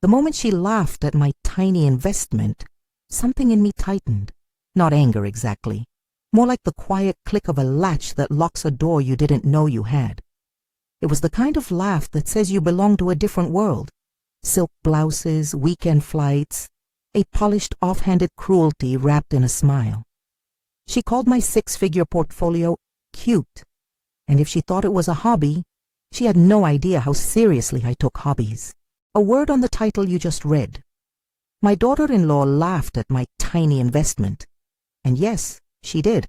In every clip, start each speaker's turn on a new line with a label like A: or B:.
A: The moment she laughed at my tiny investment, something in me tightened. Not anger exactly, more like the quiet click of a latch that locks a door you didn't know you had. It was the kind of laugh that says you belong to a different world. Silk blouses, weekend flights, a polished offhanded cruelty wrapped in a smile. She called my six-figure portfolio cute, and if she thought it was a hobby, she had no idea how seriously I took hobbies. A word on the title you just read. My daughter-in-law laughed at my tiny investment, and yes, she did.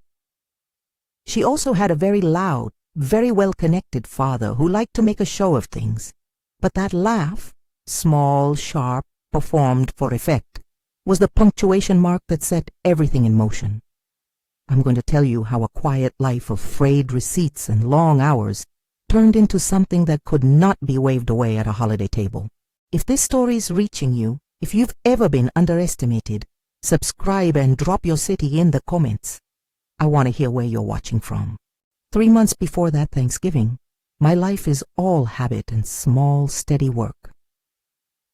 A: She also had a very loud, very well-connected father who liked to make a show of things, but that laugh, small, sharp, performed for effect, was the punctuation mark that set everything in motion. I'm going to tell you how a quiet life of frayed receipts and long hours turned into something that could not be waved away at a holiday table. If this story is reaching you, if you've ever been underestimated, subscribe and drop your city in the comments. I want to hear where you're watching from. 3 months before that Thanksgiving, my life is all habit and small, steady work.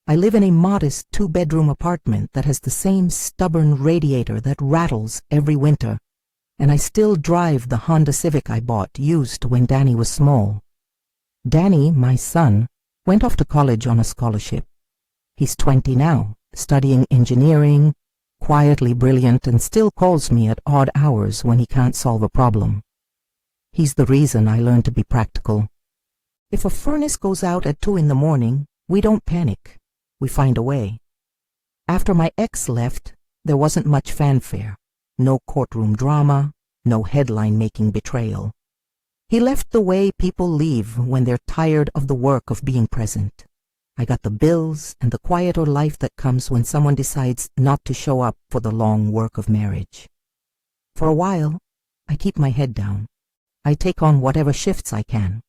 A: I live in a modest 2-bedroom apartment that has the same stubborn radiator that rattles every winter, and I still drive the Honda Civic I bought used when Danny was small. Danny, my son, went off to college on a scholarship. He's 20 now, studying engineering, quietly brilliant, and still calls me at odd hours when he can't solve a problem. He's the reason I learned to be practical. If a furnace goes out at 2 in the morning, we don't panic. We find a way. After my ex left, there wasn't much fanfare. No courtroom drama, no headline-making betrayal. He left the way people leave when they're tired of the work of being present. I got the bills and the quieter life that comes when someone decides not to show up for the long work of marriage. For a while, I keep my head down. I take on whatever shifts I can.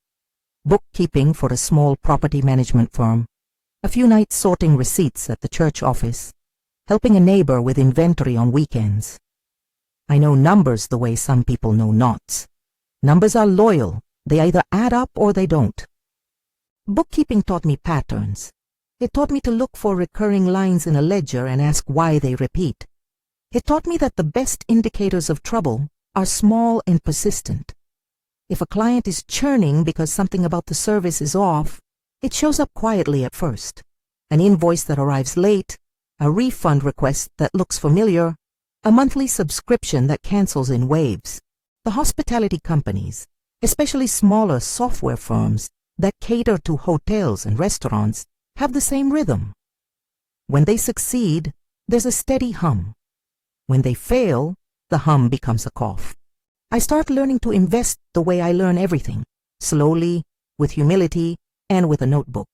A: Bookkeeping for a small property management firm, a few nights sorting receipts at the church office, helping a neighbor with inventory on weekends. I know numbers the way some people know knots. Numbers are loyal. They either add up or they don't. Bookkeeping taught me patterns. It taught me to look for recurring lines in a ledger and ask why they repeat. It taught me that the best indicators of trouble are small and persistent. If a client is churning because something about the service is off, it shows up quietly at first. An invoice that arrives late, a refund request that looks familiar, a monthly subscription that cancels in waves. The hospitality companies, especially smaller software firms that cater to hotels and restaurants, have the same rhythm. When they succeed, there's a steady hum. When they fail, the hum becomes a cough. I start learning to invest the way I learn everything, slowly, with humility, and with a notebook.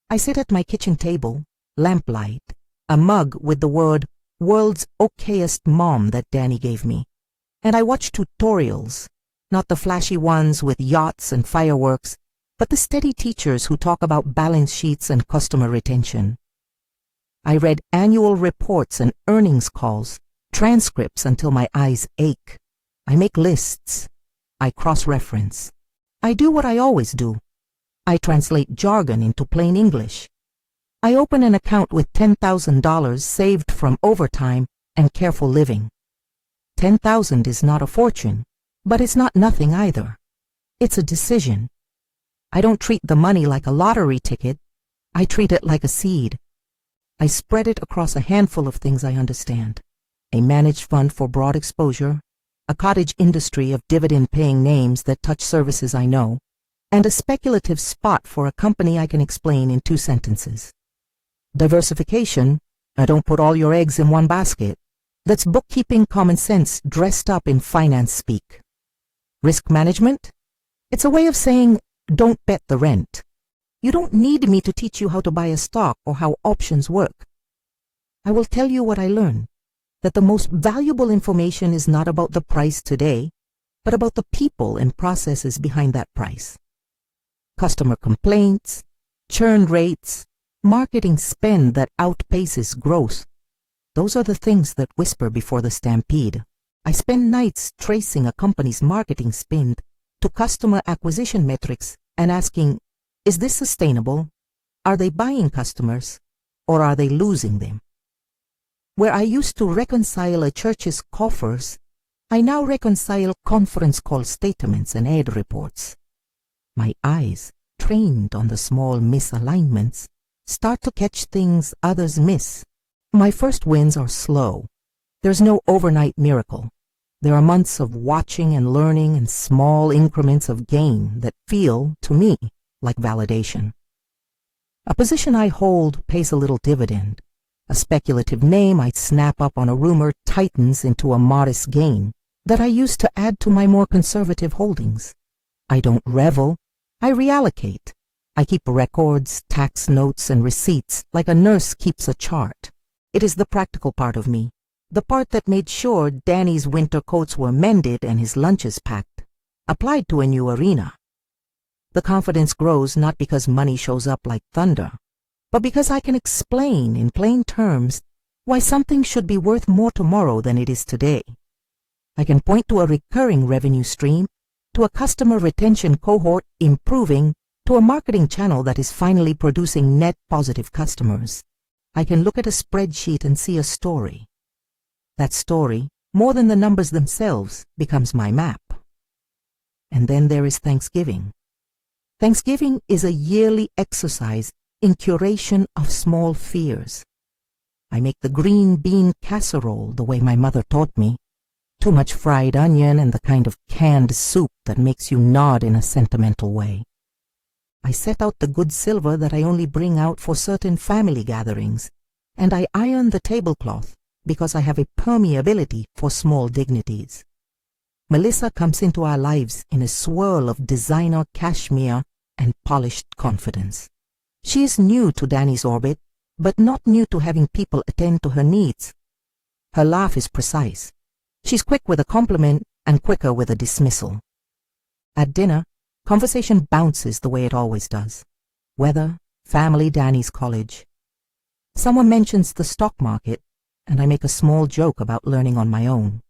A: I sit at my kitchen table, lamplight, a mug with the word "World's Okayest Mom" that Danny gave me, and I watch tutorials, not the flashy ones with yachts and fireworks, but the steady teachers who talk about balance sheets and customer retention. I read annual reports and earnings calls, transcripts until my eyes ache. I make lists. I cross-reference. I do what I always do. I translate jargon into plain English. I open an account with $10,000 saved from overtime and careful living. $10,000 is not a fortune, but it's not nothing either. It's a decision. I don't treat the money like a lottery ticket. I treat it like a seed. I spread it across a handful of things I understand. A managed fund for broad exposure, a cottage industry of dividend-paying names that touch services I know, and a speculative spot for a company I can explain in 2 sentences. Diversification, don't put all your eggs in one basket. That's bookkeeping common sense dressed up in finance speak. Risk management? It's a way of saying, don't bet the rent. You don't need me to teach you how to buy a stock or how options work. I will tell you what I learned, that the most valuable information is not about the price today, but about the people and processes behind that price. Customer complaints, churn rates, marketing spend that outpaces growth. Those are the things that whisper before the stampede. I spend nights tracing a company's marketing spend to customer acquisition metrics and asking, is this sustainable? Are they buying customers? or are they losing them? Where I used to reconcile a church's coffers, I now reconcile conference call statements and ad reports. My eyes, trained on the small misalignments, start to catch things others miss. My first wins are slow. There's no overnight miracle. There are months of watching and learning and small increments of gain that feel, to me, like validation. A position I hold pays a little dividend. A speculative name I snap up on a rumor tightens into a modest gain that I use to add to my more conservative holdings. I don't revel, I reallocate. I keep records, tax notes, and receipts like a nurse keeps a chart. It is the practical part of me, the part that made sure Danny's winter coats were mended and his lunches packed, applied to a new arena. The confidence grows not because money shows up like thunder, but because I can explain in plain terms why something should be worth more tomorrow than it is today. I can point to a recurring revenue stream, to a customer retention cohort improving, to a marketing channel that is finally producing net positive customers. I can look at a spreadsheet and see a story. That story, more than the numbers themselves, becomes my map. And then there is Thanksgiving. Thanksgiving is a yearly exercise in curation of small fears. I make the green bean casserole the way my mother taught me. Too much fried onion and the kind of canned soup that makes you nod in a sentimental way. I set out the good silver that I only bring out for certain family gatherings, and I iron the tablecloth because I have a permeability for small dignities. Melissa comes into our lives in a swirl of designer cashmere and polished confidence. She is new to Danny's orbit, but not new to having people attend to her needs. Her laugh is precise. She's quick with a compliment and quicker with a dismissal. At dinner, conversation bounces the way it always does. Weather, family, Danny's college. Someone mentions the stock market, and I make a small joke about learning on my own.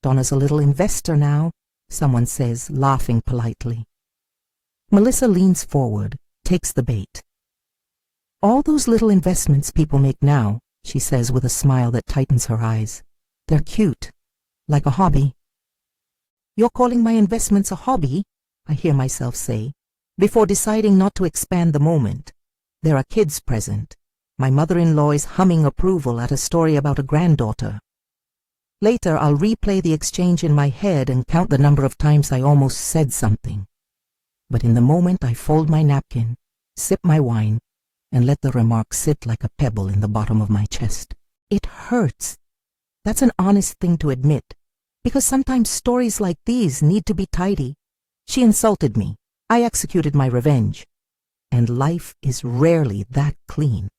A: Donna's a little investor now, someone says, laughing politely. Melissa leans forward, takes the bait. All those little investments people make now, she says with a smile that tightens her eyes. They're cute, like a hobby. You're calling my investments a hobby? I hear myself say, before deciding not to expand the moment. There are kids present. My mother-in-law is humming approval at a story about a granddaughter. Later, I'll replay the exchange in my head and count the number of times I almost said something. But in the moment, I fold my napkin, sip my wine, and let the remark sit like a pebble in the bottom of my chest. It hurts. That's an honest thing to admit, because sometimes stories like these need to be tidy. She insulted me. I executed my revenge. And life is rarely that clean.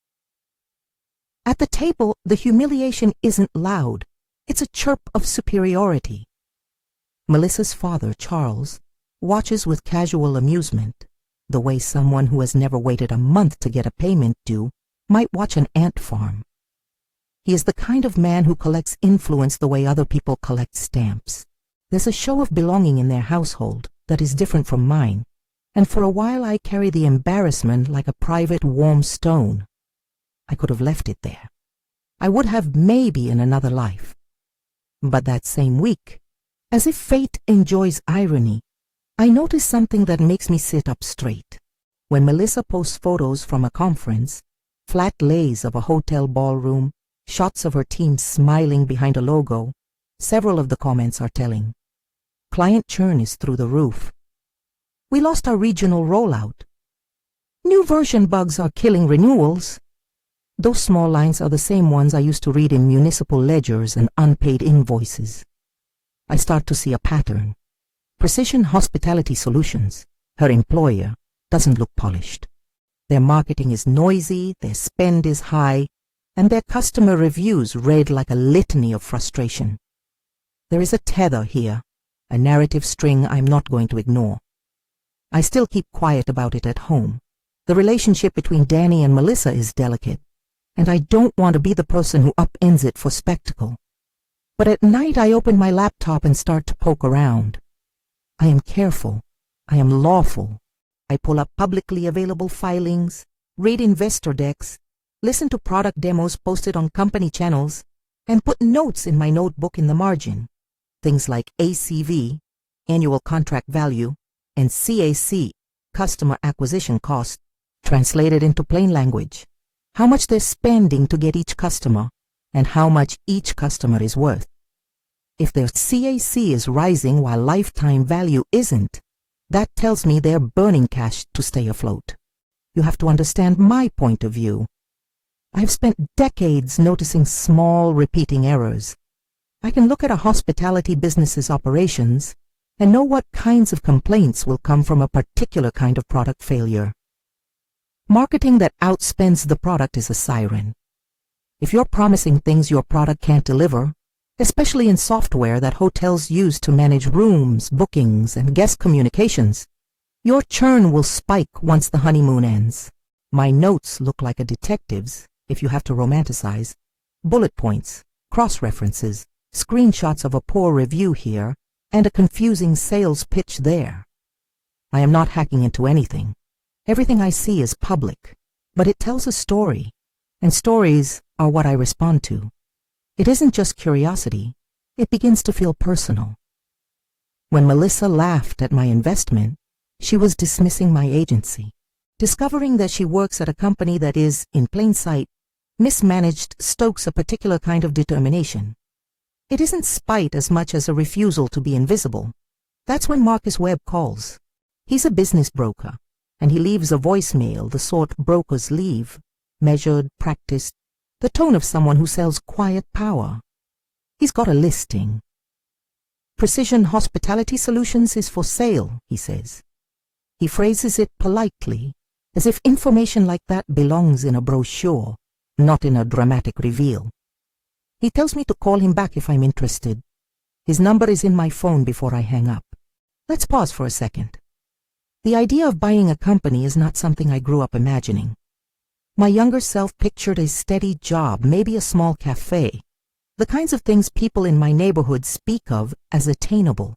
A: At the table, the humiliation isn't loud. It's a chirp of superiority. Melissa's father, Charles, watches with casual amusement, the way someone who has never waited a month to get a payment due might watch an ant farm. He is the kind of man who collects influence the way other people collect stamps. There's a show of belonging in their household that is different from mine, and for a while I carry the embarrassment like a private warm stone. I could have left it there. I would have maybe in another life. But that same week, as if fate enjoys irony, I notice something that makes me sit up straight. When Melissa posts photos from a conference, flat lays of a hotel ballroom, shots of her team smiling behind a logo, several of the comments are telling. Client churn is through the roof. We lost our regional rollout. New version bugs are killing renewals. Those small lines are the same ones I used to read in municipal ledgers and unpaid invoices. I start to see a pattern. Precision Hospitality Solutions, her employer, doesn't look polished. Their marketing is noisy, their spend is high, and their customer reviews read like a litany of frustration. There is a tether here, a narrative string I'm not going to ignore. I still keep quiet about it at home. The relationship between Danny and Melissa is delicate, and I don't want to be the person who upends it for spectacle. But at night I open my laptop and start to poke around. I am careful. I am lawful. I pull up publicly available filings, read investor decks, listen to product demos posted on company channels, and put notes in my notebook in the margin. Things like ACV, annual contract value, and CAC, customer acquisition cost, translated into plain language. How much they're spending to get each customer, and how much each customer is worth. If their CAC is rising while lifetime value isn't, that tells me they're burning cash to stay afloat. You have to understand my point of view. I've spent decades noticing small, repeating errors. I can look at a hospitality business's operations and know what kinds of complaints will come from a particular kind of product failure. Marketing that outspends the product is a siren. If you're promising things your product can't deliver, especially in software that hotels use to manage rooms, bookings, and guest communications, your churn will spike once the honeymoon ends. My notes look like a detective's, if you have to romanticize. Bullet points, cross-references, screenshots of a poor review here, and a confusing sales pitch there. I am not hacking into anything. Everything I see is public, but it tells a story, and stories are what I respond to. It isn't just curiosity, it begins to feel personal. When Melissa laughed at my investment, she was dismissing my agency. Discovering that she works at a company that is, in plain sight, mismanaged stokes a particular kind of determination. It isn't spite as much as a refusal to be invisible. That's when Marcus Webb calls. He's a business broker, and he leaves a voicemail the sort brokers leave, measured, practiced, the tone of someone who sells quiet power. He's got a listing. Precision Hospitality Solutions is for sale, he says. He phrases it politely, as if information like that belongs in a brochure, not in a dramatic reveal. He tells me to call him back if I'm interested. His number is in my phone before I hang up. Let's pause for a second. The idea of buying a company is not something I grew up imagining. My younger self pictured a steady job, maybe a small cafe, the kinds of things people in my neighborhood speak of as attainable.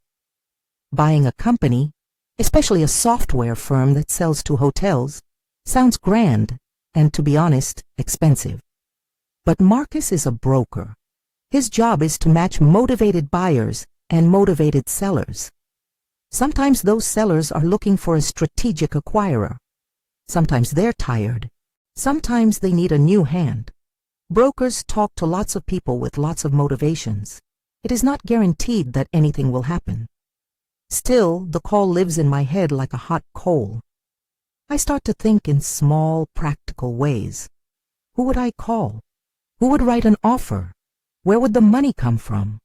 A: Buying a company, especially a software firm that sells to hotels, sounds grand and, to be honest, expensive. But Marcus is a broker. His job is to match motivated buyers and motivated sellers. Sometimes those sellers are looking for a strategic acquirer. Sometimes they're tired. Sometimes they need a new hand. Brokers talk to lots of people with lots of motivations. It is not guaranteed that anything will happen. Still, the call lives in my head like a hot coal. I start to think in small, practical ways. Who would I call? Who would write an offer? Where would the money come from?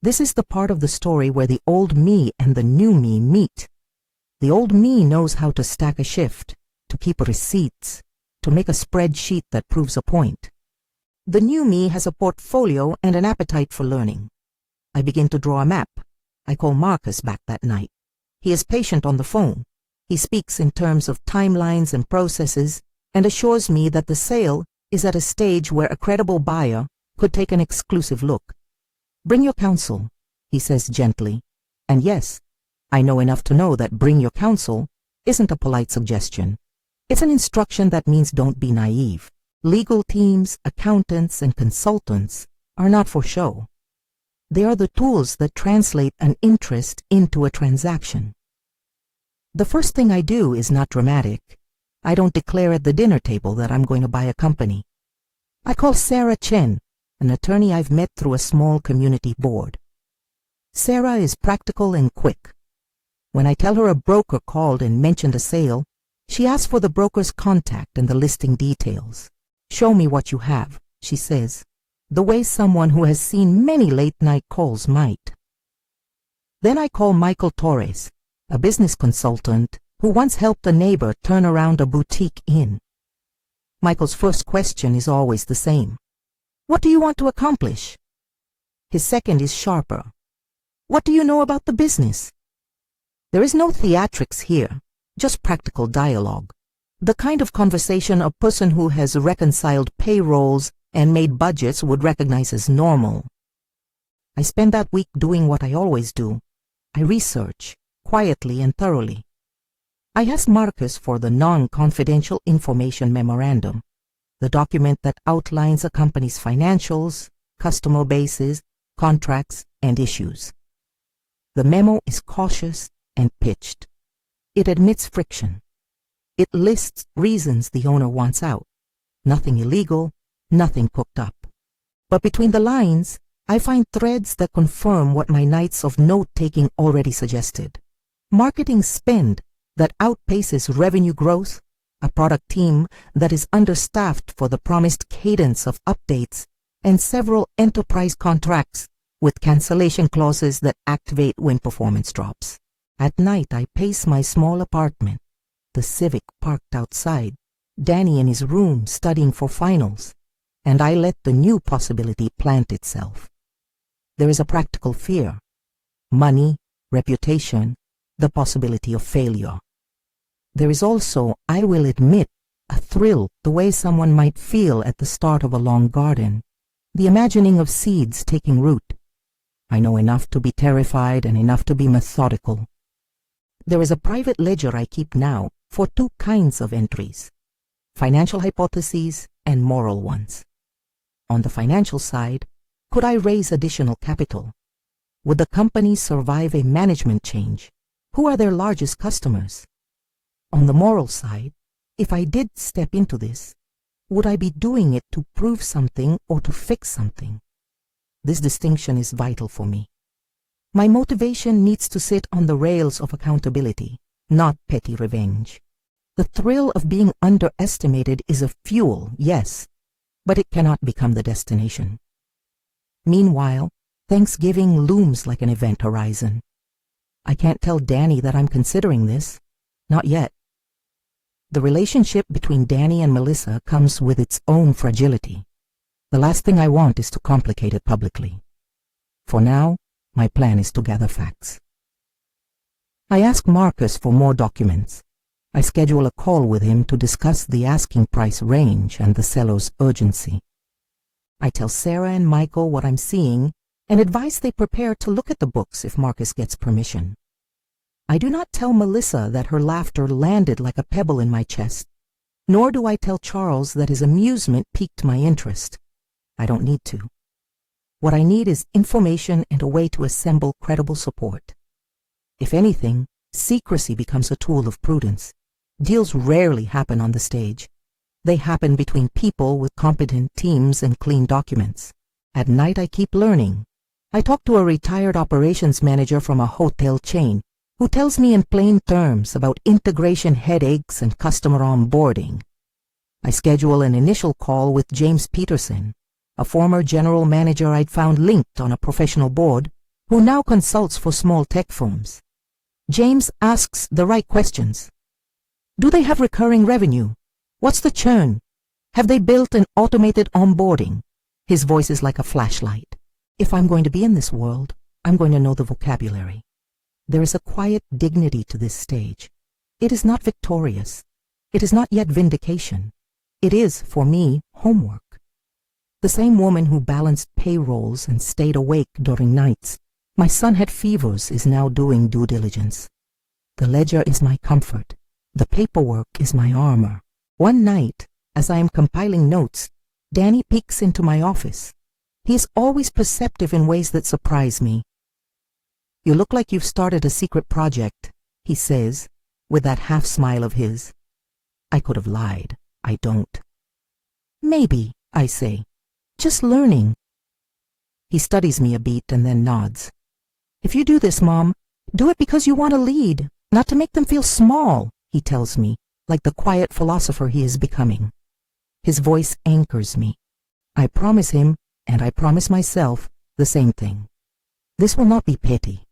A: This is the part of the story where the old me and the new me meet. The old me knows how to stack a shift, to keep receipts, to make a spreadsheet that proves a point. The new me has a portfolio and an appetite for learning. I begin to draw a map. I call Marcus back that night. He is patient on the phone. He speaks in terms of timelines and processes and assures me that the sale is at a stage where a credible buyer could take an exclusive look. Bring your counsel, he says gently. And yes, I know enough to know that bring your counsel isn't a polite suggestion. It's an instruction that means don't be naive. Legal teams, accountants, and consultants are not for show. They are the tools that translate an interest into a transaction. The first thing I do is not dramatic. I don't declare at the dinner table that I'm going to buy a company. I call Sarah Chen, an attorney I've met through a small community board. Sarah is practical and quick. When I tell her a broker called and mentioned a sale, she asks for the broker's contact and the listing details. Show me what you have, she says, the way someone who has seen many late-night calls might. Then I call Michael Torres, a business consultant who once helped a neighbor turn around a boutique inn. Michael's first question is always the same. What do you want to accomplish? His second is sharper. What do you know about the business? There is no theatrics here, just practical dialogue. The kind of conversation a person who has reconciled payrolls and made budgets would recognize as normal. I spend that week doing what I always do. I research, quietly and thoroughly. I asked Marcus for the non-confidential information memorandum. the document that outlines a company's financials, customer bases, contracts, and issues. The memo is cautious and pitched. It admits friction. It lists reasons the owner wants out. Nothing illegal, nothing cooked up. But between the lines, I find threads that confirm what my nights of note-taking already suggested. Marketing spend that outpaces revenue growth, a product team that is understaffed for the promised cadence of updates, and several enterprise contracts with cancellation clauses that activate when performance drops. At night, I pace my small apartment, the Civic parked outside, Danny in his room studying for finals, and I let the new possibility plant itself. There is a practical fear: money, reputation, the possibility of failure. There is also, I will admit, a thrill, the way someone might feel at the start of a long garden, the imagining of seeds taking root. I know enough to be terrified and enough to be methodical. There is a private ledger I keep now for two kinds of entries: financial hypotheses and moral ones. On the financial side, could I raise additional capital? Would the company survive a management change? Who are their largest customers? On the moral side, if I did step into this, would I be doing it to prove something or to fix something? This distinction is vital for me. My motivation needs to sit on the rails of accountability, not petty revenge. The thrill of being underestimated is a fuel, yes, but it cannot become the destination. Meanwhile, Thanksgiving looms like an event horizon. I can't tell Danny that I'm considering this. Not yet. The relationship between Danny and Melissa comes with its own fragility. The last thing I want is to complicate it publicly. For now, my plan is to gather facts. I ask Marcus for more documents. I schedule a call with him to discuss the asking price range and the seller's urgency. I tell Sarah and Michael what I'm seeing and advise they prepare to look at the books if Marcus gets permission. I do not tell Melissa that her laughter landed like a pebble in my chest, nor do I tell Charles that his amusement piqued my interest. I don't need to. What I need is information and a way to assemble credible support. If anything, secrecy becomes a tool of prudence. Deals rarely happen on the stage. They happen between people with competent teams and clean documents. At night, I keep learning. I talk to a retired operations manager from a hotel chain who tells me in plain terms about integration headaches and customer onboarding. I schedule an initial call with James Peterson, a former general manager I'd found linked on a professional board who now consults for small tech firms. James asks the right questions. Do they have recurring revenue? What's the churn? Have they built an automated onboarding? His voice is like a flashlight. If I'm going to be in this world, I'm going to know the vocabulary. There is a quiet dignity to this stage. It is not victorious. It is not yet vindication. It is, for me, homework. The same woman who balanced payrolls and stayed awake during nights my son had fevers is now doing due diligence. The ledger is my comfort. The paperwork is my armor. One night, as I am compiling notes, Danny peeks into my office. He is always perceptive in ways that surprise me. You look like you've started a secret project, he says, with that half-smile of his. I could have lied. I don't. Maybe, I say. Just learning. He studies me a beat and then nods. If you do this, Mom, do it because you want to lead, not to make them feel small, he tells me, like the quiet philosopher he is becoming. His voice anchors me. I promise him, and I promise myself, the same thing. This will not be petty.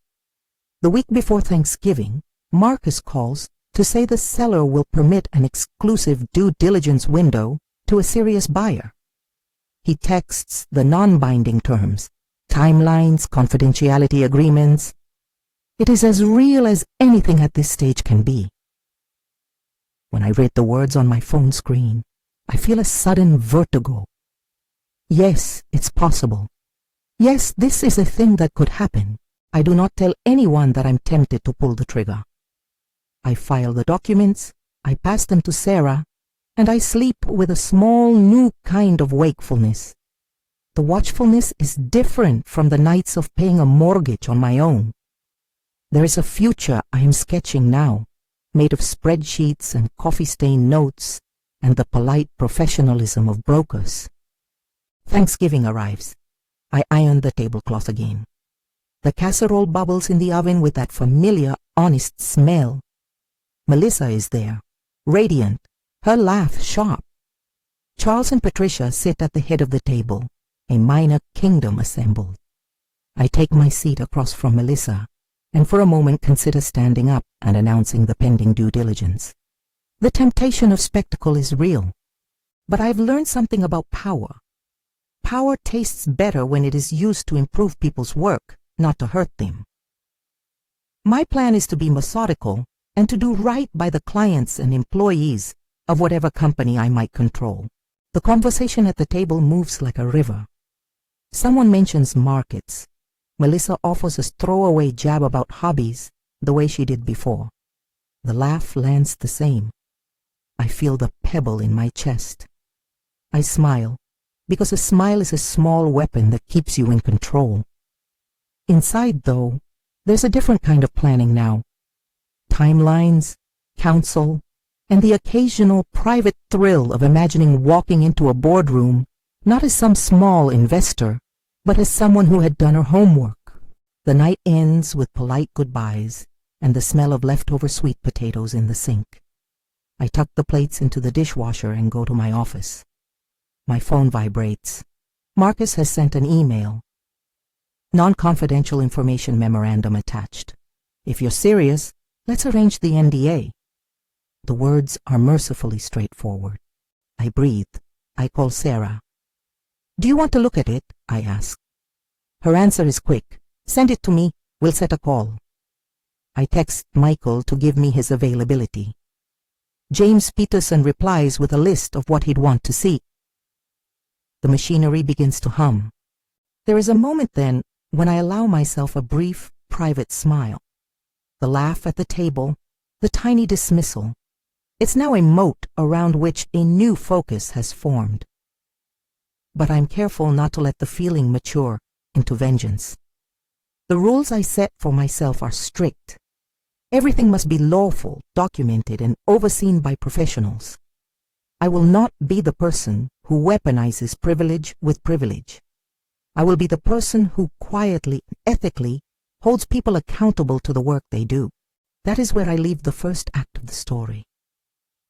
A: The week before Thanksgiving, Marcus calls to say the seller will permit an exclusive due diligence window to a serious buyer. He texts the non-binding terms, timelines, confidentiality agreements. It is as real as anything at this stage can be. When I read the words on my phone screen, I feel a sudden vertigo. Yes, it's possible. Yes, this is a thing that could happen. I do not tell anyone that I'm tempted to pull the trigger. I file the documents, I pass them to Sarah, and I sleep with a small new kind of wakefulness. The watchfulness is different from the nights of paying a mortgage on my own. There is a future I am sketching now, made of spreadsheets and coffee-stained notes and the polite professionalism of brokers. Thanksgiving arrives. I iron the tablecloth again. The casserole bubbles in the oven with that familiar, honest smell. Melissa is there, radiant, her laugh sharp. Charles and Patricia sit at the head of the table, a minor kingdom assembled. I take my seat across from Melissa, and for a moment consider standing up and announcing the pending due diligence. The temptation of spectacle is real, but I've learned something about power. Power tastes better when it is used to improve people's work, not to hurt them. My plan is to be methodical and to do right by the clients and employees of whatever company I might control. The conversation at the table moves like a river. Someone mentions markets. Melissa offers a throwaway jab about hobbies, the way she did before. The laugh lands the same. I feel the pebble in my chest. I smile, because a smile is a small weapon that keeps you in control. Inside, though, there's a different kind of planning now. Timelines, counsel, and the occasional private thrill of imagining walking into a boardroom not as some small investor, but as someone who had done her homework. The night ends with polite goodbyes and the smell of leftover sweet potatoes in the sink. I tuck the plates into the dishwasher and go to my office. My phone vibrates. Marcus has sent an email. Non-confidential information memorandum attached. If you're serious, let's arrange the NDA. The words are mercifully straightforward. I breathe. I call Sarah. Do you want to look at it? I ask. Her answer is quick. Send it to me. We'll set a call. I text Michael to give me his availability. James Peterson replies with a list of what he'd want to see. The machinery begins to hum. There is a moment then when I allow myself a brief, private smile. The laugh at the table, the tiny dismissal. It's now a moat around which a new focus has formed. But I'm careful not to let the feeling mature into vengeance. The rules I set for myself are strict. Everything must be lawful, documented, and overseen by professionals. I will not be the person who weaponizes privilege with privilege. I will be the person who quietly, ethically, holds people accountable to the work they do. That is where I leave the first act of the story.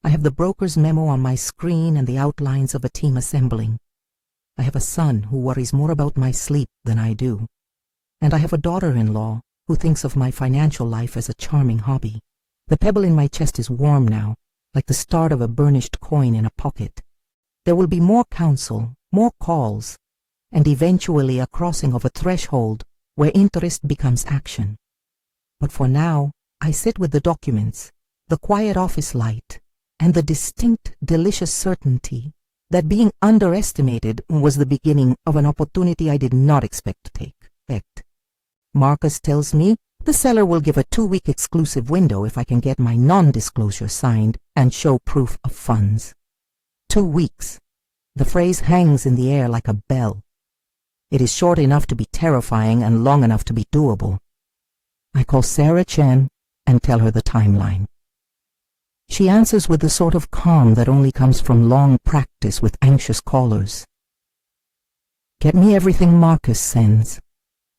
A: I have the broker's memo on my screen and the outlines of a team assembling. I have a son who worries more about my sleep than I do. And I have a daughter-in-law who thinks of my financial life as a charming hobby. The pebble in my chest is warm now, like the start of a burnished coin in a pocket. There will be more counsel, more calls, and eventually a crossing of a threshold where interest becomes action. But for now, I sit with the documents, the quiet office light, and the distinct, delicious certainty that being underestimated was the beginning of an opportunity I did not expect to take effect. Marcus tells me the seller will give a 2-week exclusive window if I can get my non-disclosure signed and show proof of funds. 2 weeks. The phrase hangs in the air like a bell. It is short enough to be terrifying and long enough to be doable. I call Sarah Chen and tell her the timeline. She answers with the sort of calm that only comes from long practice with anxious callers. Get me everything Marcus sends.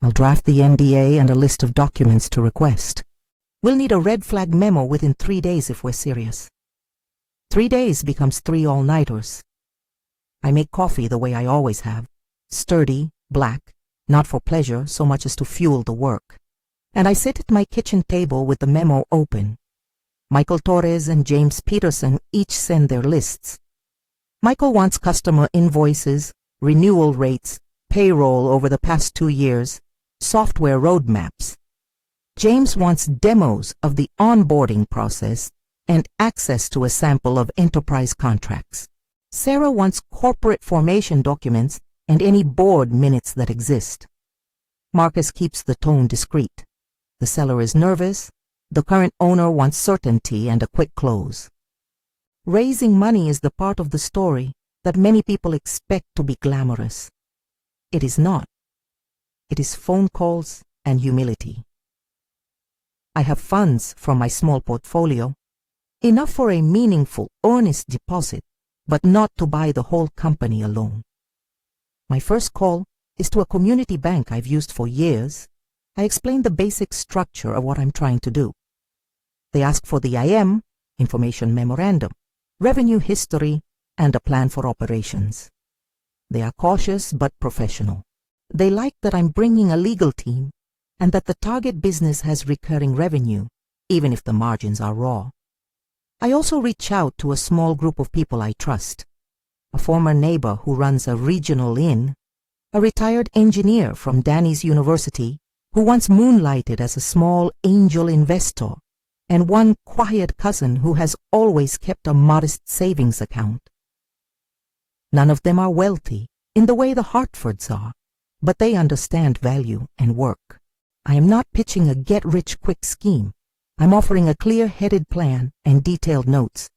A: I'll draft the NDA and a list of documents to request. We'll need a red flag memo within 3 days if we're serious. 3 days becomes 3 all-nighters. I make coffee the way I always have. Sturdy, black, not for pleasure so much as to fuel the work. And I sit at my kitchen table with the memo open. Michael Torres and James Peterson each send their lists. Michael wants customer invoices, renewal rates, payroll over the past 2 years, software roadmaps. James wants demos of the onboarding process and access to a sample of enterprise contracts. Sarah wants corporate formation documents and any board minutes that exist. Marcus keeps the tone discreet. The seller is nervous. The current owner wants certainty and a quick close. Raising money is the part of the story that many people expect to be glamorous. It is not. It is phone calls and humility. I have funds from my small portfolio, enough for a meaningful, earnest deposit, but not to buy the whole company alone. My first call is to a community bank I've used for years. I explain the basic structure of what I'm trying to do. They ask for the IM, information memorandum, revenue history, and a plan for operations. They are cautious but professional. They like that I'm bringing a legal team and that the target business has recurring revenue, even if the margins are raw. I also reach out to a small group of people I trust. A former neighbor who runs a regional inn, a retired engineer from Danny's University who once moonlighted as a small angel investor, and one quiet cousin who has always kept a modest savings account. None of them are wealthy in the way the Hartfords are, but they understand value and work. I am not pitching a get-rich-quick scheme. I'm offering a clear-headed plan and detailed notes.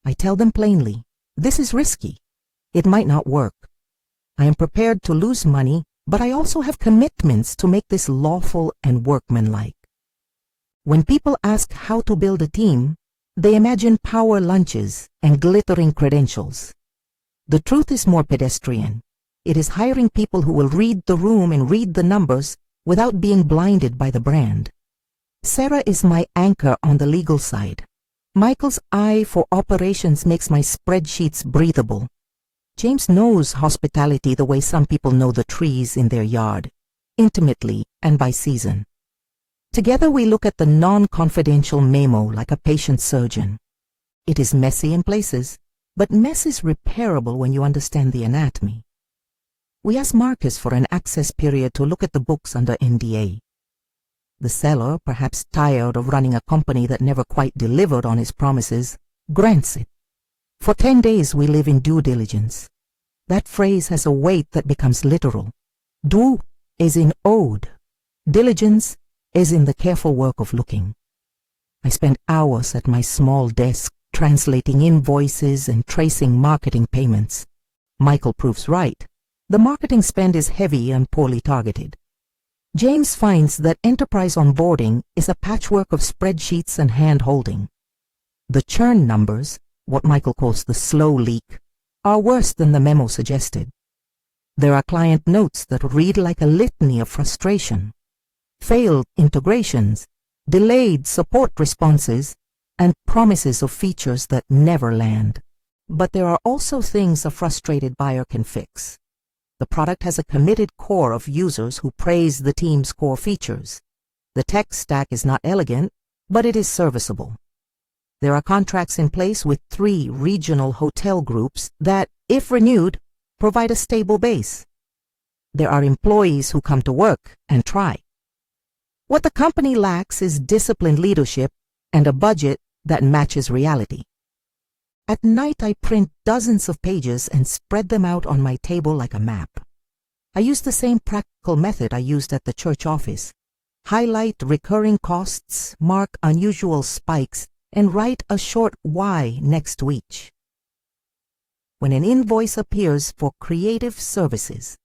A: I tell them plainly, this is risky. It might not work. I am prepared to lose money, but I also have commitments to make this lawful and workmanlike. When people ask how to build a team, they imagine power lunches and glittering credentials. The truth is more pedestrian. It is hiring people who will read the room and read the numbers without being blinded by the brand. Sarah is my anchor on the legal side. Michael's eye for operations makes my spreadsheets breathable. James knows hospitality the way some people know the trees in their yard, intimately and by season. Together we look at the non-confidential memo like a patient surgeon. It is messy in places, but mess is repairable when you understand the anatomy. We ask Marcus for an access period to look at the books under NDA. The seller, perhaps tired of running a company that never quite delivered on his promises, grants it. For 10 days we live in due diligence. That phrase has a weight that becomes literal. Du is in owed. Diligence is in the careful work of looking. I spend hours at my small desk translating invoices and tracing marketing payments. Michael proves right. The marketing spend is heavy and poorly targeted. James finds that enterprise onboarding is a patchwork of spreadsheets and hand-holding. The churn numbers, what Michael calls the slow leak, are worse than the memo suggested. There are client notes that read like a litany of frustration, failed integrations, delayed support responses, and promises of features that never land. But there are also things a frustrated buyer can fix. The product has a committed core of users who praise the team's core features. The tech stack is not elegant, but it is serviceable. There are contracts in place with 3 regional hotel groups that, if renewed, provide a stable base. There are employees who come to work and try. What the company lacks is disciplined leadership and a budget that matches reality. At night I print dozens of pages and spread them out on my table like a map. I use the same practical method I used at the church office. Highlight recurring costs, mark unusual spikes, and write a short why next to each. When an invoice appears for creative services,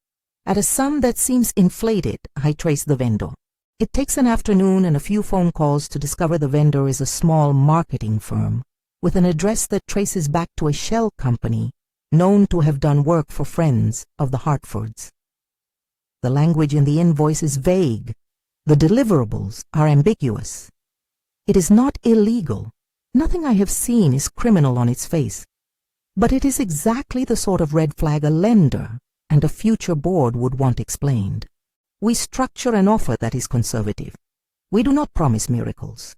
A: at a sum that seems inflated, I trace the vendor. It takes an afternoon and a few phone calls to discover the vendor is a small marketing firm with an address that traces back to a shell company known to have done work for friends of the Hartfords. The language in the invoice is vague. The deliverables are ambiguous. It is not illegal. Nothing I have seen is criminal on its face. But it is exactly the sort of red flag a lender and a future board would want explained. We structure an offer that is conservative. We do not promise miracles.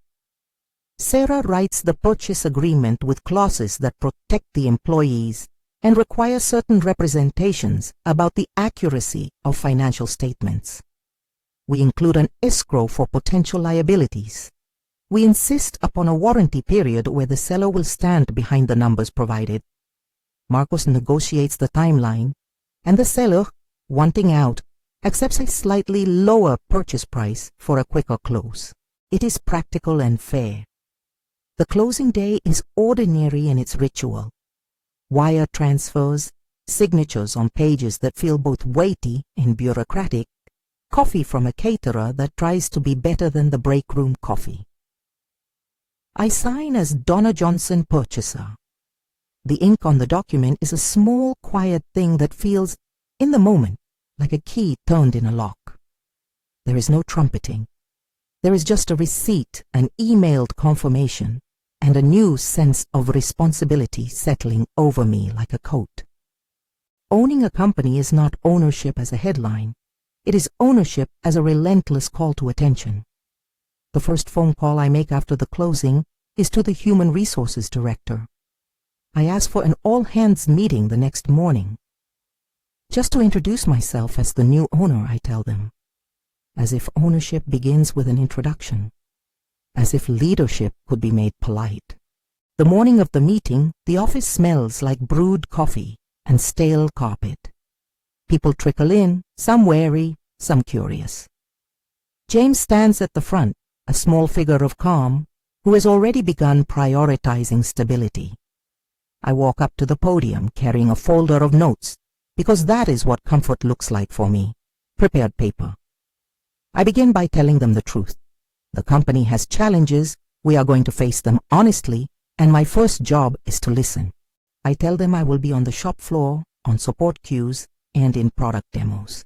A: Sarah writes the purchase agreement with clauses that protect the employees and require certain representations about the accuracy of financial statements. We include an escrow for potential liabilities. We insist upon a warranty period where the seller will stand behind the numbers provided. Marcos negotiates the timeline, and the seller, wanting out, accepts a slightly lower purchase price for a quicker close. It is practical and fair. The closing day is ordinary in its ritual. Wire transfers, signatures on pages that feel both weighty and bureaucratic, coffee from a caterer that tries to be better than the break room coffee. I sign as Donna Johnson, purchaser. The ink on the document is a small, quiet thing that feels, in the moment, like a key turned in a lock. There is no trumpeting. There is just a receipt, an emailed confirmation, and a new sense of responsibility settling over me like a coat. Owning a company is not ownership as a headline. It is ownership as a relentless call to attention. The first phone call I make after the closing is to the Human Resources Director. I ask for an all-hands meeting the next morning. Just to introduce myself as the new owner, I tell them. As if ownership begins with an introduction. As if leadership could be made polite. The morning of the meeting, the office smells like brewed coffee and stale carpet. People trickle in, some wary, some curious. James stands at the front, a small figure of calm, who has already begun prioritizing stability. I walk up to the podium carrying a folder of notes, because that is what comfort looks like for me, prepared paper. I begin by telling them the truth. The company has challenges, we are going to face them honestly, and my first job is to listen. I tell them I will be on the shop floor, on support queues, and in product demos.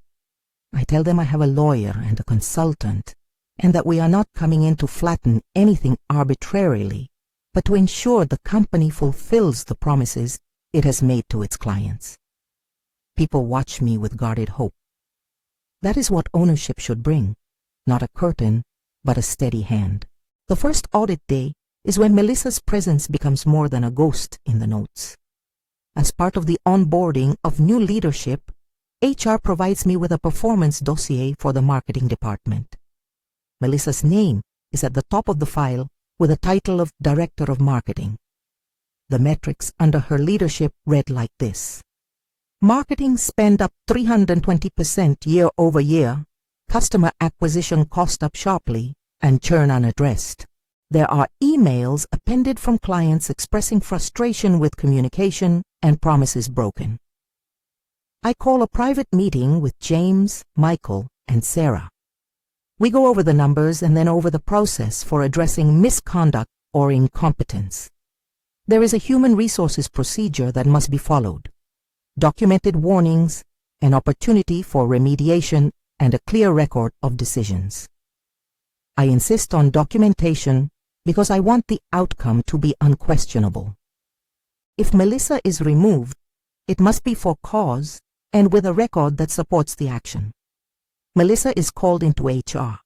A: I tell them I have a lawyer and a consultant, and that we are not coming in to flatten anything arbitrarily, but to ensure the company fulfills the promises it has made to its clients. People watch me with guarded hope. That is what ownership should bring, not a curtain, but a steady hand. The first audit day is when Melissa's presence becomes more than a ghost in the notes. As part of the onboarding of new leadership, HR provides me with a performance dossier for the marketing department. Melissa's name is at the top of the file with a title of Director of Marketing. The metrics under her leadership read like this. Marketing spend up 320% year over year, customer acquisition cost up sharply, and churn unaddressed. There are emails appended from clients expressing frustration with communication and promises broken. I call a private meeting with James, Michael, and Sarah. We go over the numbers and then over the process for addressing misconduct or incompetence. There is a human resources procedure that must be followed. Documented warnings, an opportunity for remediation, and a clear record of decisions. I insist on documentation because I want the outcome to be unquestionable. If Melissa is removed, it must be for cause and with a record that supports the action. Melissa is called into HR.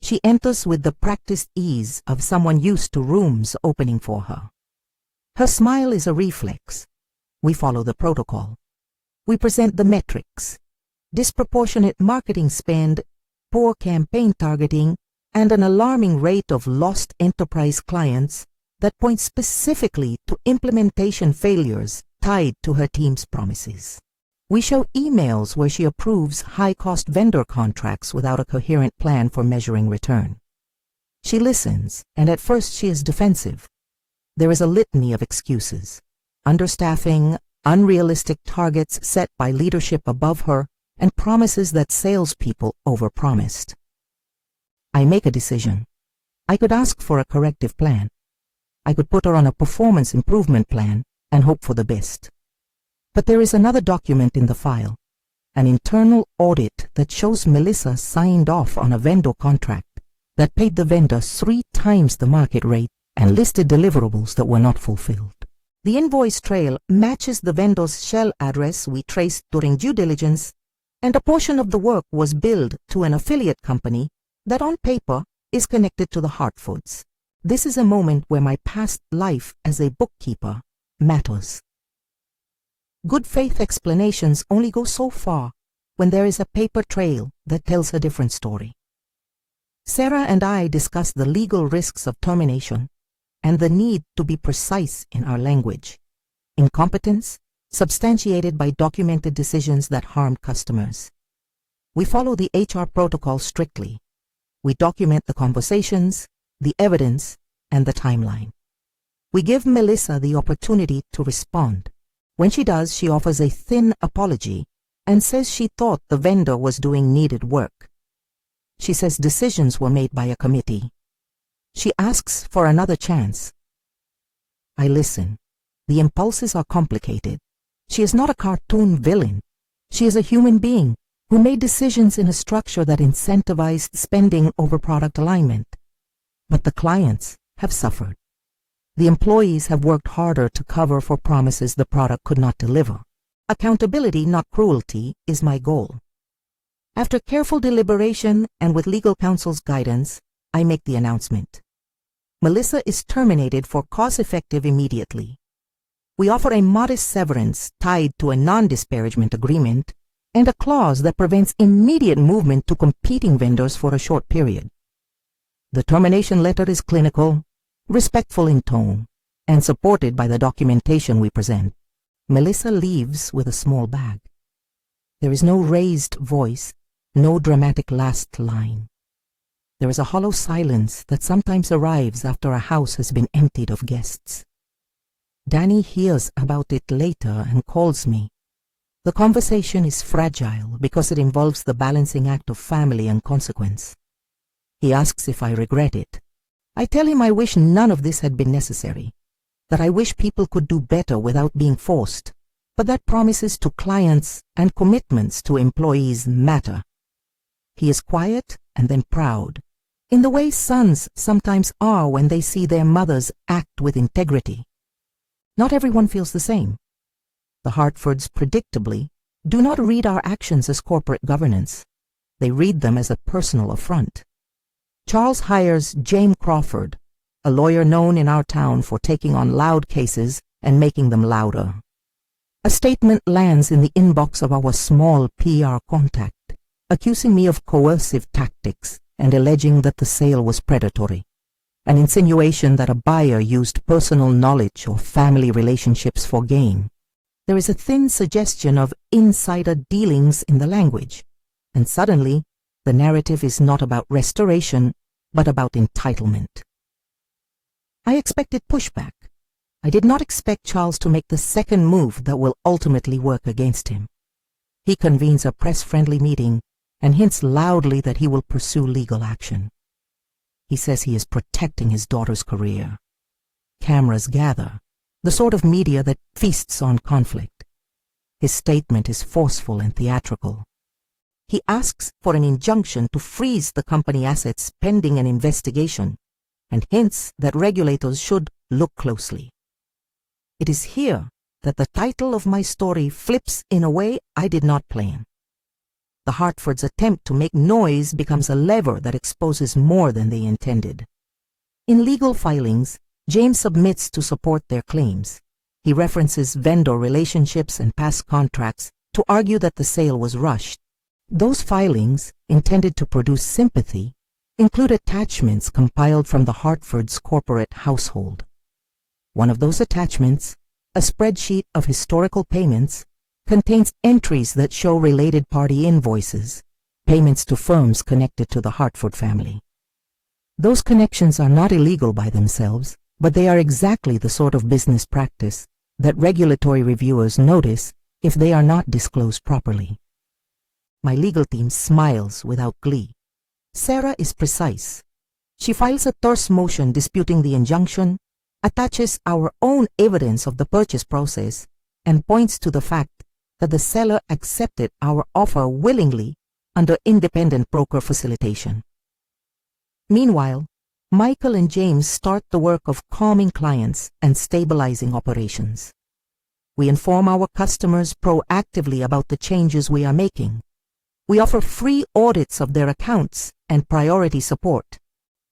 A: She enters with the practiced ease of someone used to rooms opening for her. Her smile is a reflex. We follow the protocol. We present the metrics: disproportionate marketing spend, poor campaign targeting, and an alarming rate of lost enterprise clients that point specifically to implementation failures tied to her team's promises. We show emails where she approves high-cost vendor contracts without a coherent plan for measuring return. She listens, and at first she is defensive. There is a litany of excuses: understaffing, unrealistic targets set by leadership above her, and promises that salespeople overpromised. I make a decision. I could ask for a corrective plan. I could put her on a performance improvement plan and hope for the best. But there is another document in the file, an internal audit that shows Melissa signed off on a vendor contract that paid the vendor 3 times the market rate and listed deliverables that were not fulfilled. The invoice trail matches the vendor's shell address we traced during due diligence, and a portion of the work was billed to an affiliate company that on paper is connected to the Hartfords. This is a moment where my past life as a bookkeeper matters. Good faith explanations only go so far when there is a paper trail that tells a different story. Sarah and I discuss the legal risks of termination and the need to be precise in our language. Incompetence, substantiated by documented decisions that harmed customers. We follow the HR protocol strictly. We document the conversations, the evidence, and the timeline. We give Melissa the opportunity to respond. When she does, she offers a thin apology and says she thought the vendor was doing needed work. She says decisions were made by a committee. She asks for another chance. I listen. The impulses are complicated. She is not a cartoon villain. She is a human being who made decisions in a structure that incentivized spending over product alignment. But the clients have suffered. The employees have worked harder to cover for promises the product could not deliver. Accountability, not cruelty, is my goal. After careful deliberation and with legal counsel's guidance, I make the announcement. Melissa is terminated for cause effective immediately. We offer a modest severance tied to a non-disparagement agreement and a clause that prevents immediate movement to competing vendors for a short period. The termination letter is clinical, respectful in tone, and supported by the documentation we present. Melissa leaves with a small bag. There is no raised voice, no dramatic last line. There is a hollow silence that sometimes arrives after a house has been emptied of guests. Danny hears about it later and calls me. The conversation is fragile because it involves the balancing act of family and consequence. He asks if I regret it. I tell him I wish none of this had been necessary, that I wish people could do better without being forced, but that promises to clients and commitments to employees matter. He is quiet and then proud, in the way sons sometimes are when they see their mothers act with integrity. Not everyone feels the same. The Hartfords, predictably, do not read our actions as corporate governance. They read them as a personal affront. Charles hires James Crawford, a lawyer known in our town for taking on loud cases and making them louder. A statement lands in the inbox of our small PR contact, accusing me of coercive tactics and alleging that the sale was predatory, an insinuation that a buyer used personal knowledge or family relationships for gain. There is a thin suggestion of insider dealings in the language, and suddenly the narrative is not about restoration, but about entitlement. I expected pushback. I did not expect Charles to make the second move that will ultimately work against him. He convenes a press-friendly meeting and hints loudly that he will pursue legal action. He says he is protecting his daughter's career. Cameras gather, the sort of media that feasts on conflict. His statement is forceful and theatrical. He asks for an injunction to freeze the company assets pending an investigation and hints that regulators should look closely. It is here that the title of my story flips in a way I did not plan. The Hartfords' attempt to make noise becomes a lever that exposes more than they intended. In legal filings, James submits to support their claims. He references vendor relationships and past contracts to argue that the sale was rushed. Those filings, intended to produce sympathy, include attachments compiled from the Hartfords' corporate household. One of those attachments, a spreadsheet of historical payments, contains entries that show related party invoices, payments to firms connected to the Hartford family. Those connections are not illegal by themselves, but they are exactly the sort of business practice that regulatory reviewers notice if they are not disclosed properly. My legal team smiles without glee. Sarah is precise. She files a terse motion disputing the injunction, attaches our own evidence of the purchase process, and points to the fact that the seller accepted our offer willingly under independent broker facilitation. Meanwhile, Michael and James start the work of calming clients and stabilizing operations. We inform our customers proactively about the changes we are making. We offer free audits of their accounts and priority support.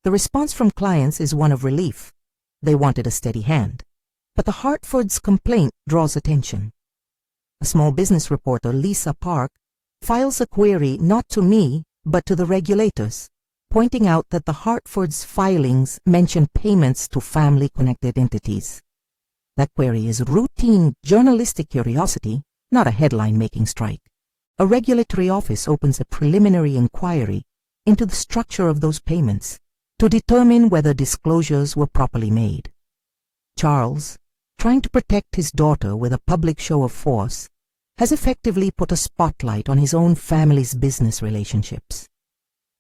A: The response from clients is one of relief. They wanted a steady hand. But the Hartford's complaint draws attention. A small business reporter, Lisa Park, files a query not to me, but to the regulators, pointing out that the Hartford's filings mention payments to family-connected entities. That query is routine journalistic curiosity, not a headline-making strike. A regulatory office opens a preliminary inquiry into the structure of those payments to determine whether disclosures were properly made. Charles, trying to protect his daughter with a public show of force, has effectively put a spotlight on his own family's business relationships.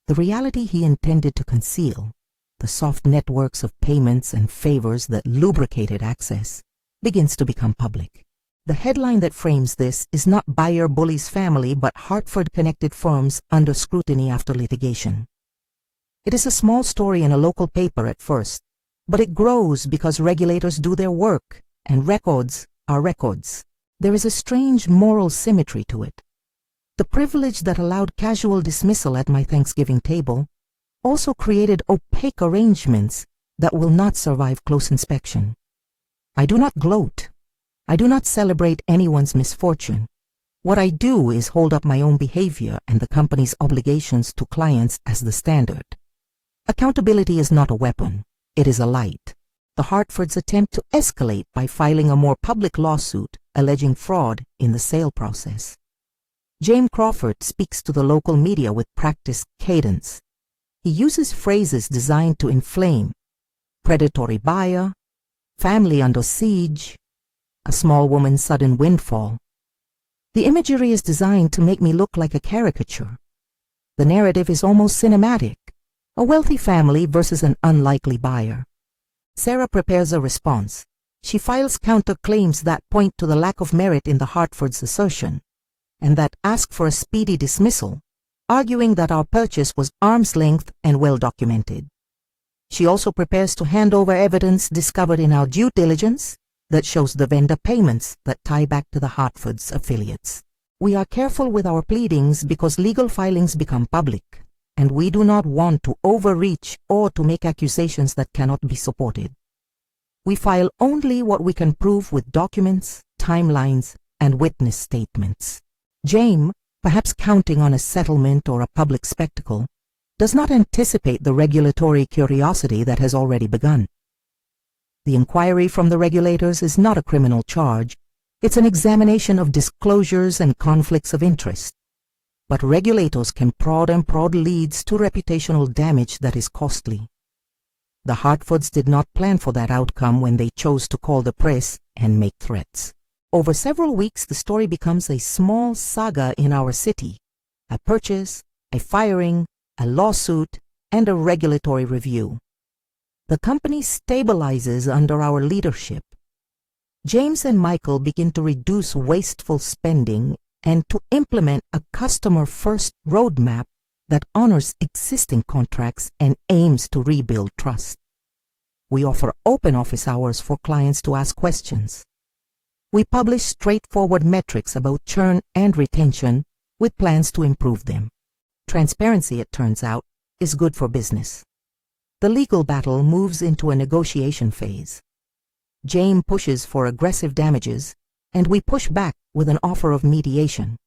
A: The reality he intended to conceal, the soft networks of payments and favors that lubricated access, begins to become public. The headline that frames this is not buyer bullies family but Hartford-connected firms under scrutiny after litigation. It is a small story in a local paper at first, but it grows because regulators do their work, and records are records. There is a strange moral symmetry to it. The privilege that allowed casual dismissal at my Thanksgiving table also created opaque arrangements that will not survive close inspection. I do not gloat. I do not celebrate anyone's misfortune. What I do is hold up my own behavior and the company's obligations to clients as the standard. Accountability is not a weapon. It is a light. The Hartfords attempt to escalate by filing a more public lawsuit alleging fraud in the sale process. James Crawford speaks to the local media with practiced cadence. He uses phrases designed to inflame: predatory buyer, family under siege, a small woman's sudden windfall. The imagery is designed to make me look like a caricature. The narrative is almost cinematic: a wealthy family versus an unlikely buyer. Sarah prepares a response. She files counterclaims that point to the lack of merit in the Hartford's assertion, and that ask for a speedy dismissal, arguing that our purchase was arm's length and well documented. She also prepares to hand over evidence discovered in our due diligence that shows the vendor payments that tie back to the Hartford's affiliates. We are careful with our pleadings because legal filings become public, and we do not want to overreach or to make accusations that cannot be supported. We file only what we can prove with documents, timelines, and witness statements. James, perhaps counting on a settlement or a public spectacle, does not anticipate the regulatory curiosity that has already begun. The inquiry from the regulators is not a criminal charge. It's an examination of disclosures and conflicts of interest. But regulators can prod and prod leads to reputational damage that is costly. The Hartfords did not plan for that outcome when they chose to call the press and make threats. Over several weeks, the story becomes a small saga in our city: a purchase, a firing, a lawsuit, and a regulatory review. The company stabilizes under our leadership. James and Michael begin to reduce wasteful spending and to implement a customer-first roadmap that honors existing contracts and aims to rebuild trust. We offer open office hours for clients to ask questions. We publish straightforward metrics about churn and retention with plans to improve them. Transparency, it turns out, is good for business. The legal battle moves into a negotiation phase. James pushes for aggressive damages, and we push back with an offer of mediation.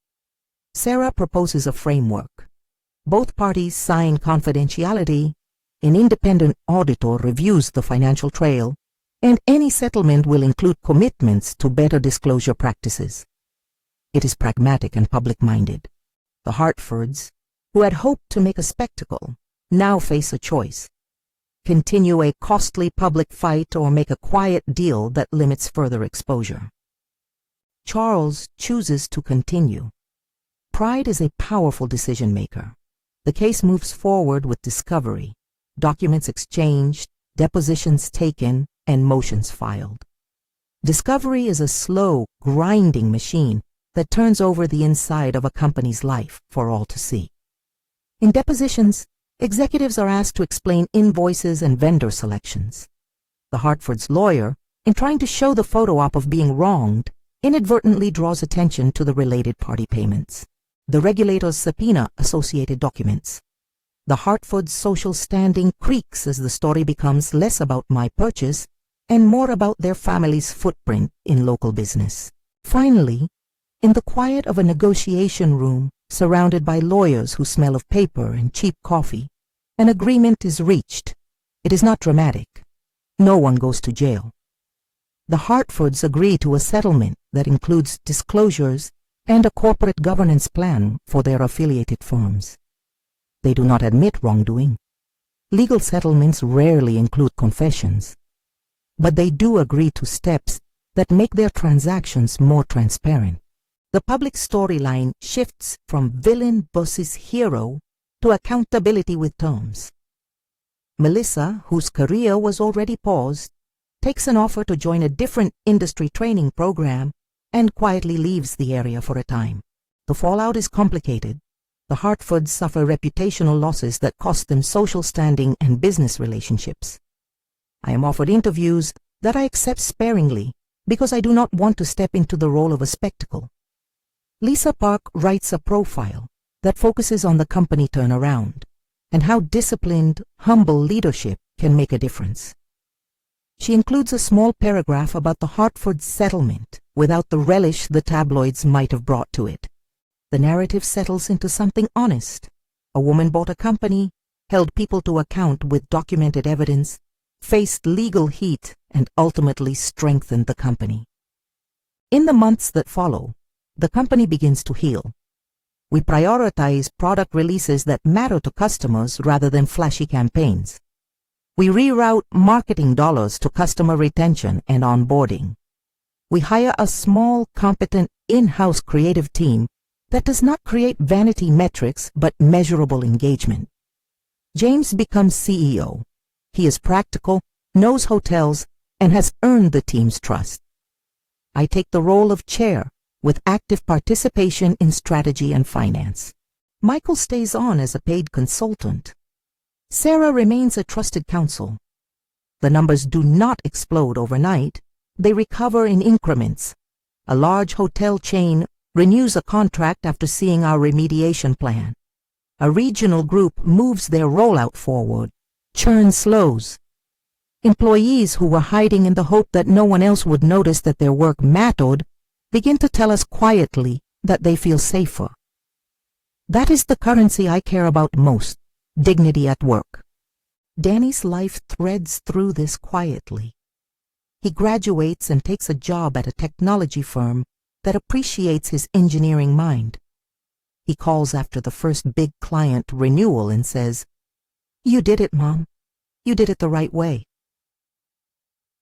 A: Sarah proposes a framework. Both parties sign confidentiality, an independent auditor reviews the financial trail, and any settlement will include commitments to better disclosure practices. It is pragmatic and public-minded. The Hartfords, who had hoped to make a spectacle, now face a choice: continue a costly public fight or make a quiet deal that limits further exposure. Charles chooses to continue. Pride is a powerful decision maker. The case moves forward with discovery, documents exchanged, depositions taken, and motions filed. Discovery is a slow, grinding machine that turns over the inside of a company's life for all to see. In depositions, executives are asked to explain invoices and vendor selections. The Hartford's lawyer, in trying to show the photo op of being wronged, inadvertently draws attention to the related party payments. The regulators subpoena associated documents. The Hartford's social standing creaks as the story becomes less about my purchase and more about their family's footprint in local business. Finally, in the quiet of a negotiation room, surrounded by lawyers who smell of paper and cheap coffee, an agreement is reached. It is not dramatic. No one goes to jail. The Hartfords agree to a settlement that includes disclosures and a corporate governance plan for their affiliated firms. They do not admit wrongdoing. Legal settlements rarely include confessions. but they do agree to steps that make their transactions more transparent. The public storyline shifts from villain versus hero to accountability with terms. Melissa, whose career was already paused, takes an offer to join a different industry training program and quietly leaves the area for a time. The fallout is complicated. The Hartfords suffer reputational losses that cost them social standing and business relationships. I am offered interviews that I accept sparingly because I do not want to step into the role of a spectacle. Lisa Park writes a profile that focuses on the company turnaround and how disciplined, humble leadership can make a difference. She includes a small paragraph about the Hartford settlement without the relish the tabloids might have brought to it. The narrative settles into something honest. A woman bought a company, held people to account with documented evidence, faced legal heat, and ultimately strengthened the company. In the months that follow, the company begins to heal. We prioritize product releases that matter to customers rather than flashy campaigns. We reroute marketing dollars to customer retention and onboarding. We hire a small, competent, in-house creative team that does not create vanity metrics but measurable engagement. James becomes CEO. He is practical, knows hotels, and has earned the team's trust. I take the role of chair with active participation in strategy and finance. Michael stays on as a paid consultant. Sarah remains a trusted counsel. The numbers do not explode overnight. They recover in increments. A large hotel chain renews a contract after seeing our remediation plan. A regional group moves their rollout forward. Churn slows. Employees who were hiding in the hope that no one else would notice that their work mattered begin to tell us quietly that they feel safer. That is the currency I care about most, dignity at work. Danny's life threads through this quietly. He graduates and takes a job at a technology firm that appreciates his engineering mind. He calls after the first big client renewal and says, "You did it, Mom. You did it the right way."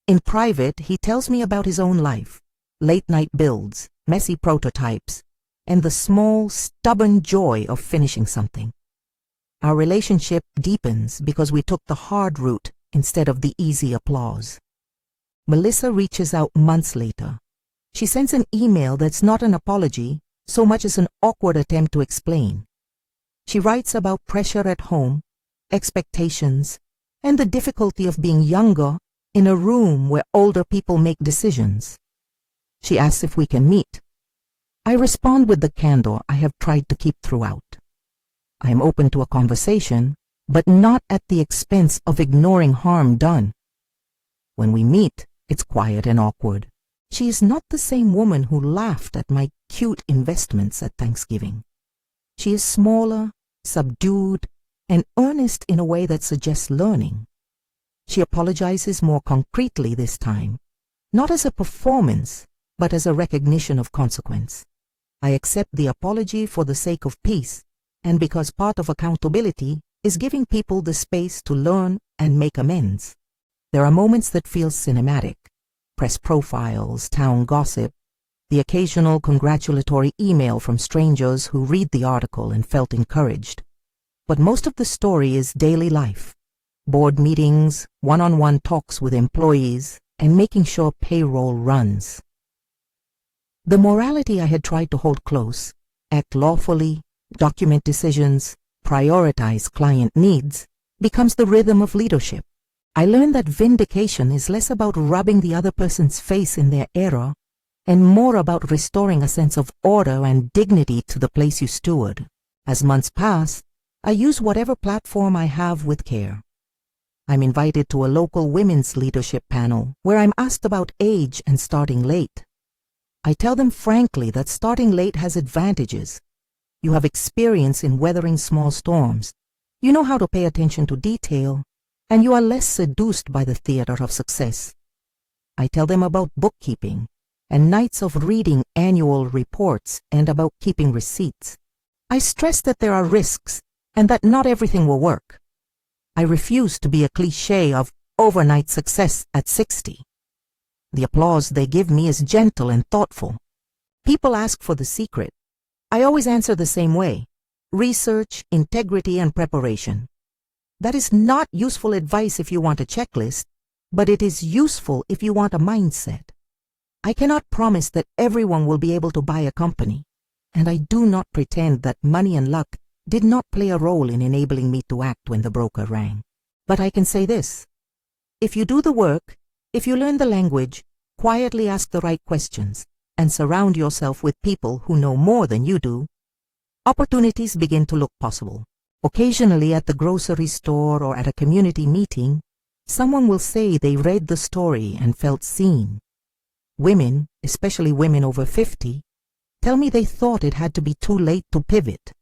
A: In private, he tells me about his own life, late-night builds, messy prototypes, and the small, stubborn joy of finishing something. Our relationship deepens because we took the hard route instead of the easy applause. Melissa reaches out months later. She sends an email that's not an apology so much as an awkward attempt to explain. She writes about pressure at home, expectations, and the difficulty of being younger in a room where older people make decisions. She asks if we can meet. I respond with the candor I have tried to keep throughout. I am open to a conversation, but not at the expense of ignoring harm done. When we meet, it's quiet and awkward. She is not the same woman who laughed at my cute investments at Thanksgiving. She is smaller, subdued, and earnest in a way that suggests learning. She apologizes more concretely this time, not as a performance, but as a recognition of consequence. I accept the apology for the sake of peace, and because part of accountability is giving people the space to learn and make amends. There are moments that feel cinematic. Press profiles, town gossip, the occasional congratulatory email from strangers who read the article and felt encouraged. But most of the story is daily life. Board meetings, one-on-one talks with employees, and making sure payroll runs. The morality I had tried to hold close, act lawfully, document decisions, prioritize client needs, becomes the rhythm of leadership. I learned that vindication is less about rubbing the other person's face in their error and more about restoring a sense of order and dignity to the place you steward. As months pass, I use whatever platform I have with care. I'm invited to a local women's leadership panel where I'm asked about age and starting late. I tell them frankly that starting late has advantages. You have experience in weathering small storms. You know how to pay attention to detail, and you are less seduced by the theater of success. I tell them about bookkeeping and nights of reading annual reports and about keeping receipts. I stress that there are risks and that not everything will work. I refuse to be a cliché of overnight success at 60. The applause they give me is gentle and thoughtful. People ask for the secret. I always answer the same way: research, integrity, and preparation. That is not useful advice if you want a checklist, but it is useful if you want a mindset. I cannot promise that everyone will be able to buy a company, and I do not pretend that money and luck did not play a role in enabling me to act when the broker rang. But I can say this: if you do the work, if you learn the language, quietly ask the right questions, and surround yourself with people who know more than you do, opportunities begin to look possible. Occasionally at the grocery store or at a community meeting, someone will say they read the story and felt seen. Women, especially women over 50, tell me they thought it had to be too late to pivot.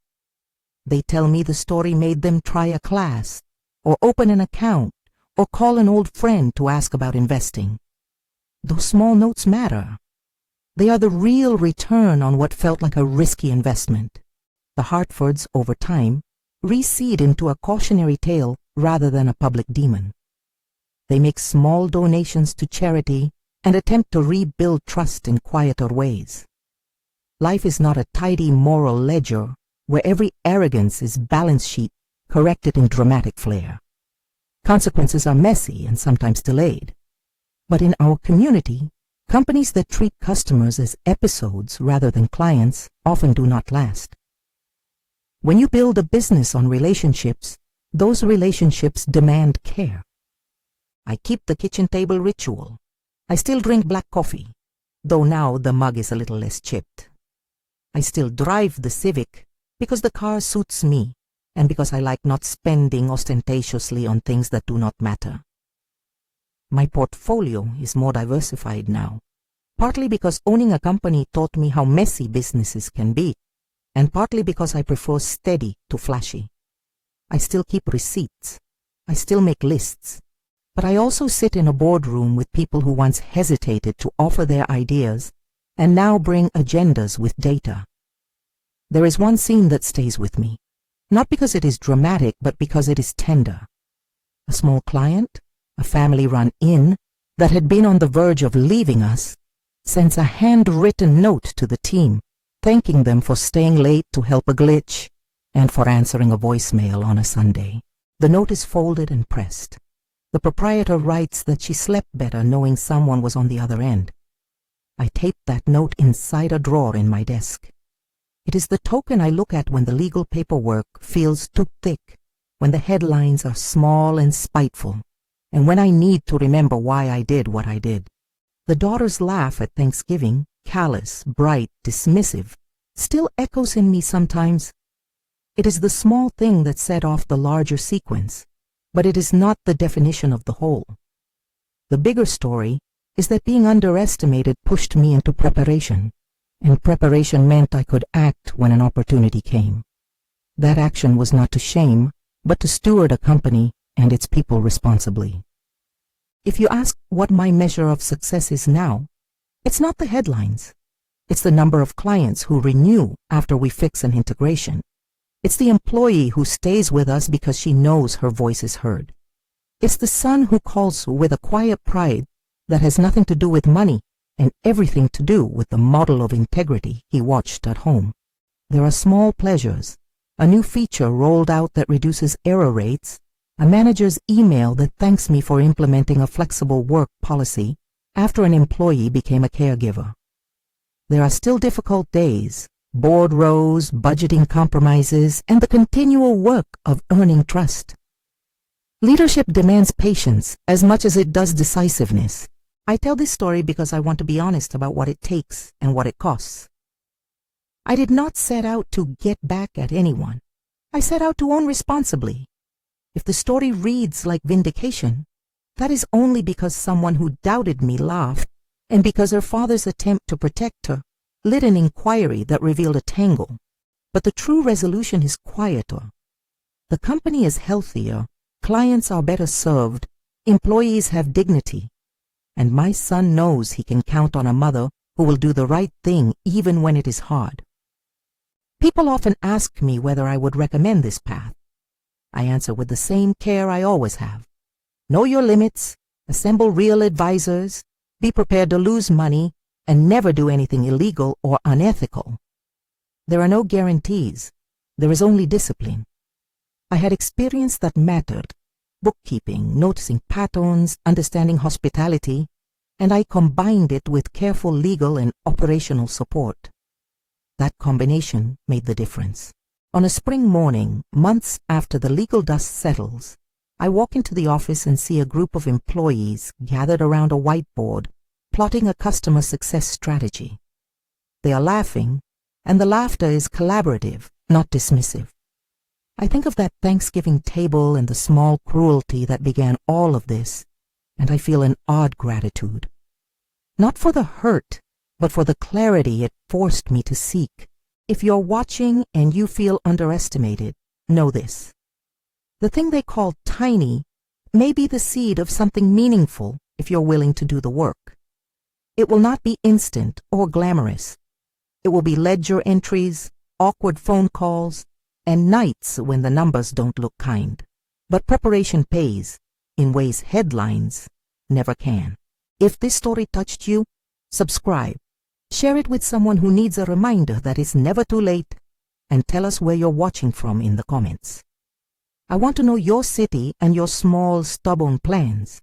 A: They tell me the story made them try a class, or open an account, or call an old friend to ask about investing. Those small notes matter. They are the real return on what felt like a risky investment. The Hartfords, over time, reseed into a cautionary tale rather than a public demon. They make small donations to charity and attempt to rebuild trust in quieter ways. Life is not a tidy moral ledger where every arrogance is balance sheet corrected in dramatic flair. Consequences are messy and sometimes delayed. But in our community, companies that treat customers as episodes rather than clients often do not last. When you build a business on relationships, those relationships demand care. I keep the kitchen table ritual. I still drink black coffee, though now the mug is a little less chipped. I still drive the Civic because the car suits me and because I like not spending ostentatiously on things that do not matter. My portfolio is more diversified now, partly because owning a company taught me how messy businesses can be, and partly because I prefer steady to flashy. I still keep receipts. I still make lists. But I also sit in a boardroom with people who once hesitated to offer their ideas and now bring agendas with data. There is one scene that stays with me, not because it is dramatic, but because it is tender. A small client, a family-run inn that had been on the verge of leaving us, sends a handwritten note to the team, thanking them for staying late to help a glitch and for answering a voicemail on a Sunday. The note is folded and pressed. The proprietor writes that she slept better knowing someone was on the other end. I tape that note inside a drawer in my desk. It is the token I look at when the legal paperwork feels too thick, when the headlines are small and spiteful, and when I need to remember why I did what I did. The daughter's laugh at Thanksgiving, callous, bright, dismissive, still echoes in me sometimes. It is the small thing that set off the larger sequence, but it is not the definition of the whole. The bigger story is that being underestimated pushed me into preparation, and preparation meant I could act when an opportunity came. That action was not to shame, but to steward a company and its people responsibly. If you ask what my measure of success is now, it's not the headlines. It's the number of clients who renew after we fix an integration. It's the employee who stays with us because she knows her voice is heard. It's the son who calls with a quiet pride that has nothing to do with money and everything to do with the model of integrity he watched at home. There are small pleasures, a new feature rolled out that reduces error rates, a manager's email that thanks me for implementing a flexible work policy after an employee became a caregiver. There are still difficult days, board rows, budgeting compromises, and the continual work of earning trust. Leadership demands patience as much as it does decisiveness. I tell this story because I want to be honest about what it takes and what it costs. I did not set out to get back at anyone. I set out to own responsibly. If the story reads like vindication, that is only because someone who doubted me laughed, and because her father's attempt to protect her lit an inquiry that revealed a tangle. But the true resolution is quieter. The company is healthier, clients are better served, employees have dignity, and my son knows he can count on a mother who will do the right thing even when it is hard. People often ask me whether I would recommend this path. I answer with the same care I always have. Know your limits, assemble real advisors, be prepared to lose money, and never do anything illegal or unethical. There are no guarantees. There is only discipline. I had experience that mattered: bookkeeping, noticing patterns, understanding hospitality, and I combined it with careful legal and operational support. That combination made the difference. On a spring morning, months after the legal dust settles, I walk into the office and see a group of employees gathered around a whiteboard, plotting a customer success strategy. They are laughing, and the laughter is collaborative, not dismissive. I think of that Thanksgiving table and the small cruelty that began all of this, and I feel an odd gratitude. Not for the hurt, but for the clarity it forced me to seek. If you're watching and you feel underestimated, know this: the thing they call tiny may be the seed of something meaningful if you're willing to do the work. It will not be instant or glamorous. It will be ledger entries, awkward phone calls, and nights when the numbers don't look kind. But preparation pays in ways headlines never can. If this story touched you, subscribe, share it with someone who needs a reminder that it's never too late, and tell us where you're watching from in the comments. I want to know your city and your small, stubborn plans.